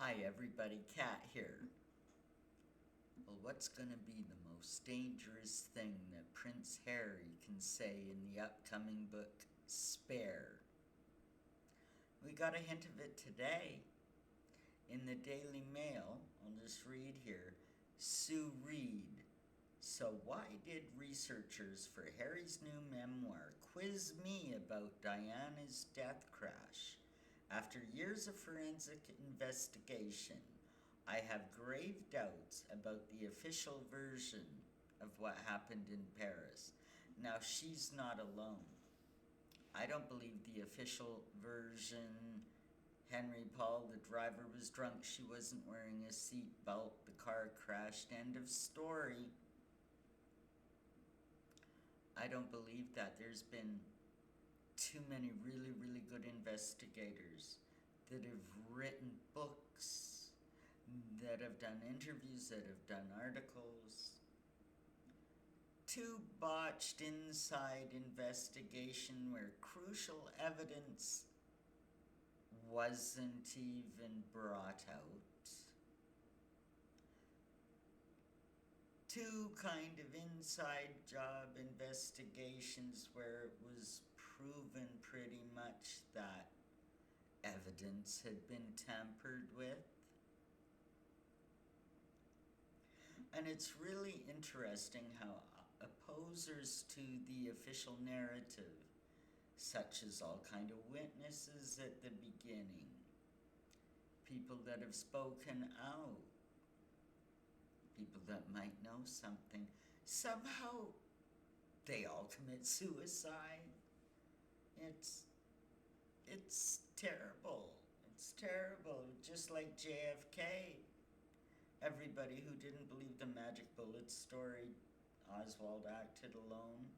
Hi everybody, Kat here. Well, what's going to be the most dangerous thing that Prince Harry can say in the upcoming book, Spare? We got a hint of it today. In the Daily Mail, I'll just read here, Sue Reed. So why did researchers for Harry's new memoir quiz me about Diana's death crash? After years of forensic investigation, I have grave doubts about the official version of what happened in Paris. Now, she's not alone. I don't believe the official version. Henry Paul, the driver, was drunk. She wasn't wearing a seatbelt. The car crashed. End of story. I don't believe that. There's been too many really, really good investigators that have written books, that have done interviews, that have done articles. Too botched inside investigation where crucial evidence wasn't even brought out. Two kind of inside job investigations where it was proven pretty much that evidence had been tampered with. And it's really interesting how opposers to the official narrative, such as all kind of witnesses at the beginning, people that have spoken out, people that might know something, somehow they all commit suicide. It's terrible. It's terrible. Just like JFK. Everybody who didn't believe the magic bullet story, Oswald acted alone.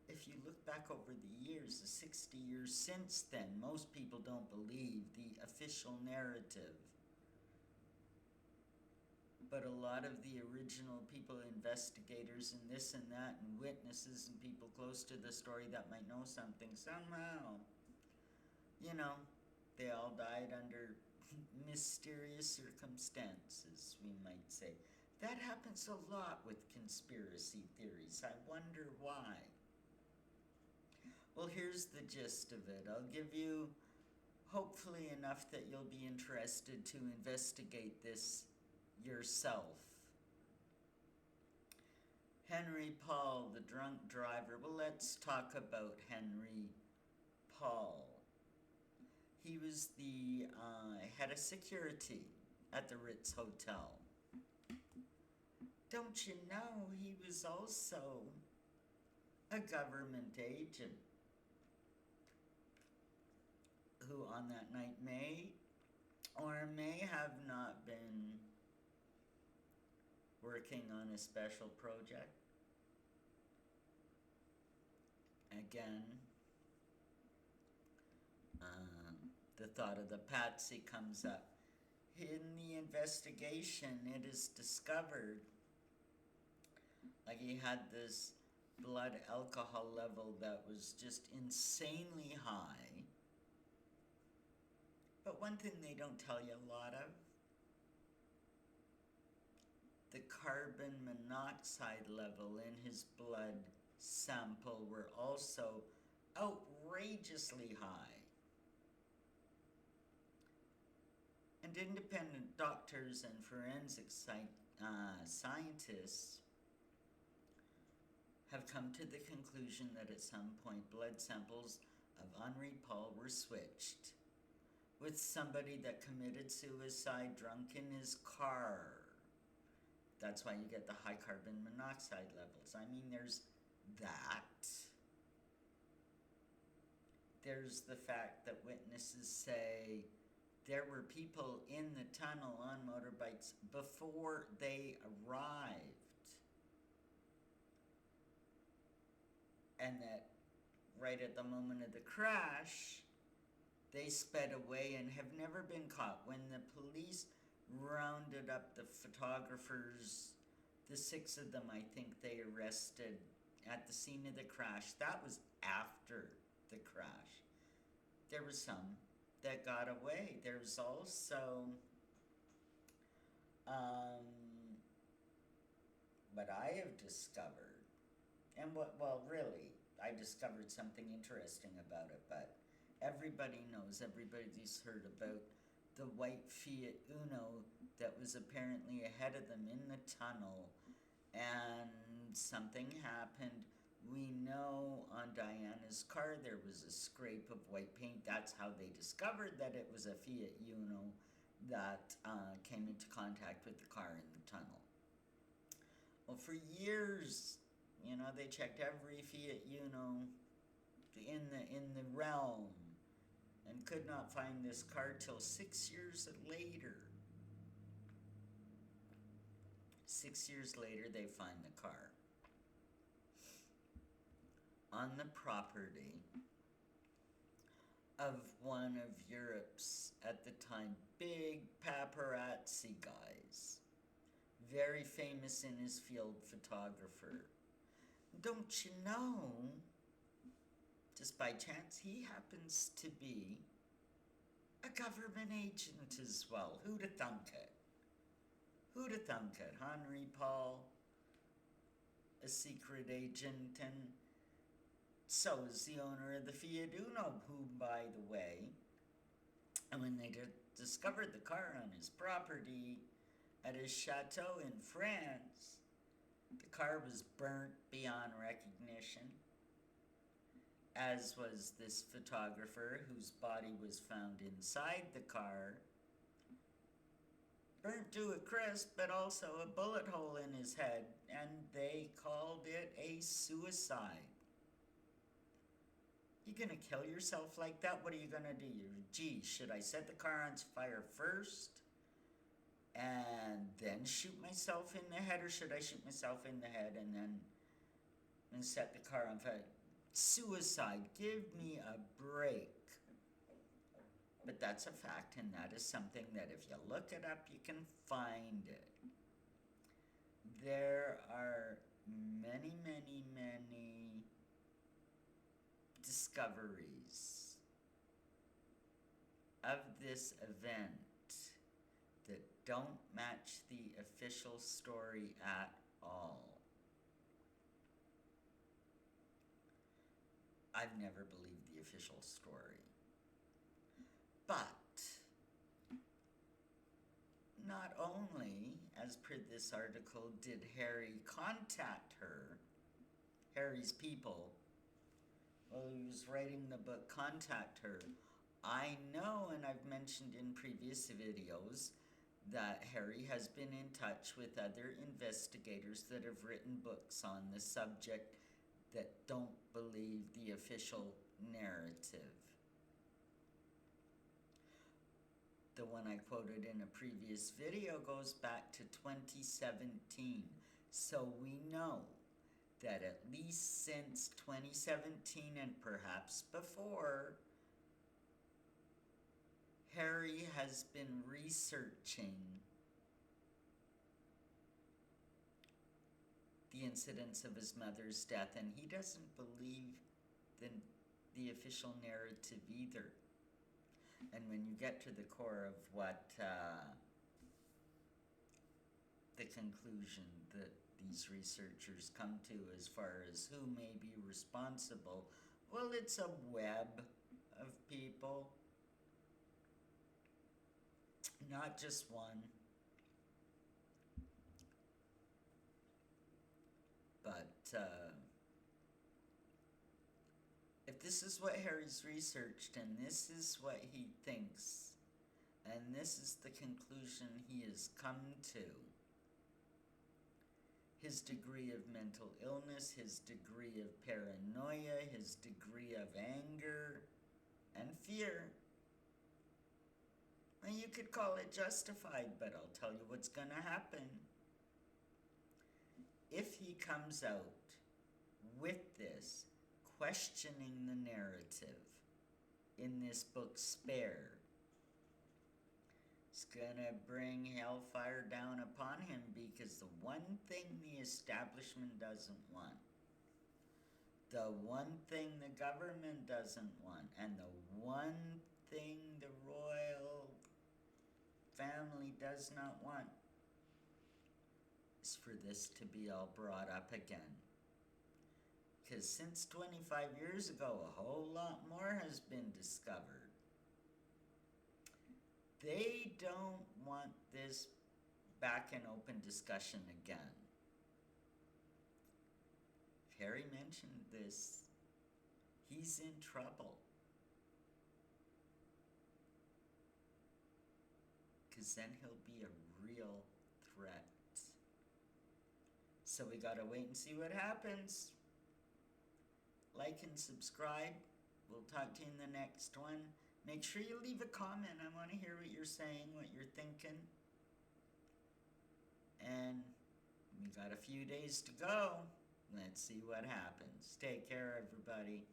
If you look back over the years, the 60 years since then, most people don't believe the official narrative. But a lot of the original people, investigators and this and that, and witnesses and people close to the story that might know something, somehow, they all died under mysterious circumstances, we might say. That happens a lot with conspiracy theories. I wonder why. Well, here's the gist of it. I'll give you hopefully enough that you'll be interested to investigate this yourself. Henry Paul, the drunk driver. Well, let's talk about Henry Paul. He was the head of security at the Ritz Hotel. Don't you know he was also a government agent who on that night may or may have not been working on a special project? Again, the thought of the patsy comes up. In the investigation, it is discovered like he had this blood alcohol level that was just insanely high. But one thing they don't tell you a lot of, the carbon monoxide level in his blood sample were also outrageously high. And independent doctors and forensic scientists have come to the conclusion that at some point blood samples of Henri Paul were switched with somebody that committed suicide drunk in his car. That's why you get the high carbon monoxide levels. I mean, there's that. There's the fact that witnesses say there were people in the tunnel on motorbikes before they arrived. And that right at the moment of the crash, they sped away and have never been caught. When the police rounded up the photographers, the 6 of them, I think they arrested at the scene of the crash. That was after the crash. There were some that got away. There's also what I have discovered, and really, I discovered something interesting about it, but everybody knows, everybody's heard about the white Fiat Uno that was apparently ahead of them in the tunnel, and something happened. We know on Diana's car there was a scrape of white paint. That's how they discovered that it was a Fiat Uno that came into contact with the car in the tunnel. Well, for years, they checked every Fiat Uno in the realm and could not find this car till 6 years later. 6 years later, they find the car on the property of one of Europe's, at the time, big paparazzi guys. Very famous in his field, photographer. Don't you know, just by chance, he happens to be a government agent as well. Who'd have thunk it? Who'd have thunk it? Henri Paul, a secret agent, and so is the owner of the Fiat Uno, who, by the way, and when they discovered the car on his property at his chateau in France, the car was burnt beyond recognition, as was this photographer whose body was found inside the car, burnt to a crisp, but also a bullet hole in his head, and they called it a suicide. You gonna kill yourself like that? What are you gonna do? Gee, should I set the car on fire first and then shoot myself in the head, or should I shoot myself in the head and then set the car on fire? Suicide, give me a break. But that's a fact, and that is something that if you look it up, you can find it. There are many, many, many discoveries of this event that don't match the official story at all. I've never believed the official story. But not only, as per this article, did Harry contact her, Harry's people, while he was writing the book, contact her. I know, and I've mentioned in previous videos, that Harry has been in touch with other investigators that have written books on the subject that don't believe the official narrative. The one I quoted in a previous video goes back to 2017. So we know that at least since 2017 and perhaps before, Harry has been researching the incidents of his mother's death, and he doesn't believe the official narrative either. And when you get to the core of what the conclusion that these researchers come to as far as who may be responsible, well, it's a web of people, not just one. But if this is what Harry's researched, and this is what he thinks, and this is the conclusion he has come to, his degree of mental illness, his degree of paranoia, his degree of anger and fear, well, you could call it justified, but I'll tell you what's going to happen. If he comes out with this, questioning the narrative in this book, Spare, it's gonna bring hellfire down upon him, because the one thing the establishment doesn't want, the one thing the government doesn't want, and the one thing the royal family does not want is for this to be all brought up again. Because since 25 years ago, a whole lot more has been discovered. They don't want this back in open discussion again. If Harry mentioned this, he's in trouble. Because then he'll be a real threat. So we gotta wait and see what happens. Like and subscribe. We'll talk to you in the next one. Make sure you leave a comment. I want to hear what you're saying, what you're thinking. And we got a few days to go. Let's see what happens. Take care, everybody.